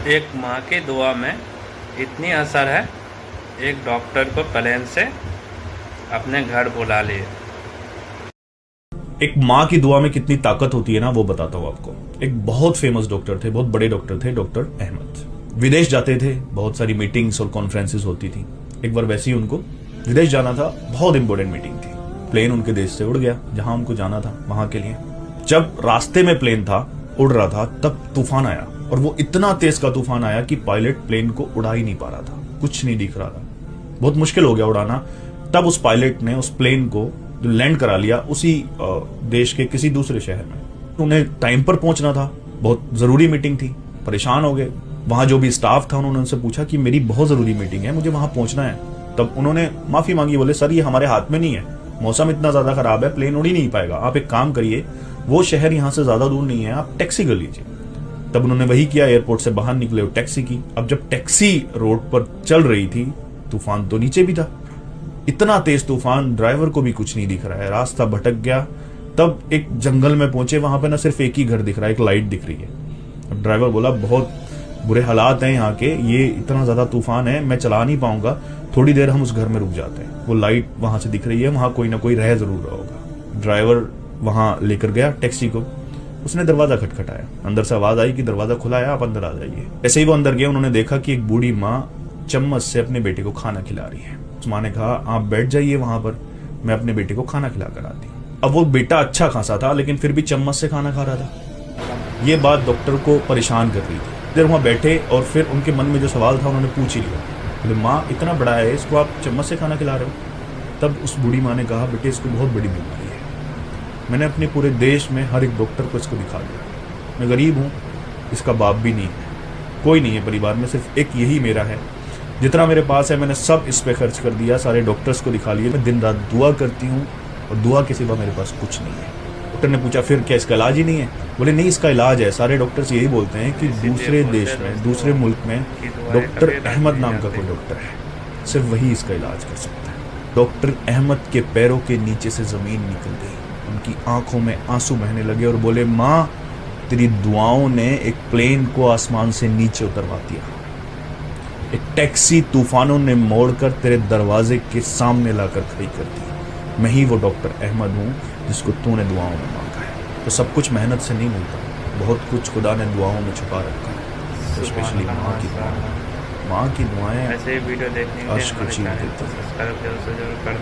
एक माँ की दुआ में इतनी असर है, एक डॉक्टर को प्लेन से अपने घर बुला लिए। एक माँ की दुआ में कितनी ताकत होती है ना, वो बताता हूँ आपको। एक बहुत फेमस डॉक्टर थे, बहुत बड़े डॉक्टर थे, डॉक्टर अहमद। विदेश जाते थे, बहुत सारी मीटिंग्स और कॉन्फ्रेंसेस होती थी। एक बार वैसे ही उनको विदेश जाना था, बहुत इंपॉर्टेंट मीटिंग थी। प्लेन उनके देश से उड़ गया जहां उनको जाना था, वहां के लिए। जब रास्ते में प्लेन था, उड़ रहा था, तब तूफान आया, और वो इतना तेज का तूफान आया कि पायलट प्लेन को उड़ा ही नहीं पा रहा था, कुछ नहीं दिख रहा था, बहुत मुश्किल हो गया उड़ाना। तब उस पायलट ने उस प्लेन को लैंड करा लिया उसी देश के किसी दूसरे शहर में। उन्हें टाइम पर पहुंचना था, बहुत जरूरी मीटिंग थी, परेशान हो गए। वहां जो भी स्टाफ था, उन्होंने उनसे पूछा कि मेरी बहुत जरूरी मीटिंग है, मुझे वहां पहुंचना है। तब उन्होंने माफी मांगी, बोले सर ये हमारे हाथ में नहीं है, मौसम इतना ज्यादा खराब है, प्लेन उड़ ही नहीं पाएगा, आप एक काम करिए, वो शहर यहां से ज्यादा दूर नहीं है, आप टैक्सी कर लीजिए। तब उन्होंने वही किया, एयरपोर्ट से बाहर निकले और टैक्सी की। अब जब टैक्सी रोड पर चल रही थी, तूफान तो नीचे भी था, इतना तेज तूफान, ड्राइवर को भी कुछ नहीं दिख रहा है, रास्ता भटक गया। तब एक जंगल में पहुंचे, वहां पे ना सिर्फ एक ही घर दिख रहा है, एक लाइट दिख रही है। अब ड्राइवर बोला बहुत बुरे हालात हैं यहाँ के, ये इतना ज्यादा तूफान है, मैं चला नहीं पाऊंगा, थोड़ी देर हम उस घर में रुक जाते हैं, वो लाइट वहां से दिख रही है, वहां कोई ना कोई रह जरूर रहा होगा। ड्राइवर वहां लेकर गया टैक्सी को, उसने दरवाजा खटखटाया, अंदर से आवाज आई कि दरवाजा खुला है, आप अंदर आ जाइए। ऐसे ही वो अंदर गया, उन्होंने देखा कि एक बूढ़ी माँ चम्मच से अपने बेटे को खाना खिला रही है। उस माँ ने कहा आप बैठ जाइए वहां पर, मैं अपने बेटे को खाना खिला कर आती हूँ। अब वो बेटा अच्छा खासा था, लेकिन फिर भी चम्मच से खाना खा रहा था। ये बात डॉक्टर को परेशान कर रही थी। देर वहां बैठे और फिर उनके मन में जो सवाल था उन्होंने पूछ ही लिया, बोले माँ इतना बड़ा है, इसको आप चम्मच से खाना खिला रहे हो? तब उस बूढ़ी माँ ने कहा बेटे इसको बहुत बड़ी बीमारी है, मैंने अपने पूरे देश में हर एक डॉक्टर को इसको दिखा दिया, मैं गरीब हूँ, इसका बाप भी नहीं है, कोई नहीं है परिवार में, सिर्फ एक यही मेरा है, जितना मेरे पास है मैंने सब इस पे खर्च कर दिया, सारे डॉक्टर्स को दिखा लिए, मैं दिन रात दुआ करती हूँ और दुआ के सिवा मेरे पास कुछ नहीं है। डॉक्टर ने पूछा फिर क्या इसका इलाज ही नहीं है? बोले नहीं इसका इलाज है, सारे डॉक्टर्स यही बोलते हैं कि दूसरे देश में, दूसरे मुल्क में डॉक्टर अहमद नाम का कोई डॉक्टर है, सिर्फ वही इसका इलाज कर सकता है। डॉक्टर अहमद के पैरों के नीचे से जमीन निकल गई, उनकी आंखों में आंसू बहने लगे और बोले माँ तेरी दुआओं ने एक प्लेन को आसमान से नीचे उतरवा दिया, एक टैक्सी तूफानों ने मोड़कर तेरे दरवाजे के सामने लाकर खड़ी कर दी। मैं ही वो डॉक्टर अहमद हूँ जिसको तूने दुआओं में मांगा है। तो सब कुछ मेहनत से नहीं मिलता, बहुत कुछ खुदा ने दुआओं में छुपा रखा है, तो स्पेशली माँ की दुआएं ऐसे वीडियो देखने के लिए अश्क हमारे छीन चैनल देती को हैं। सब्सक्राइब जरूर से जरूर कर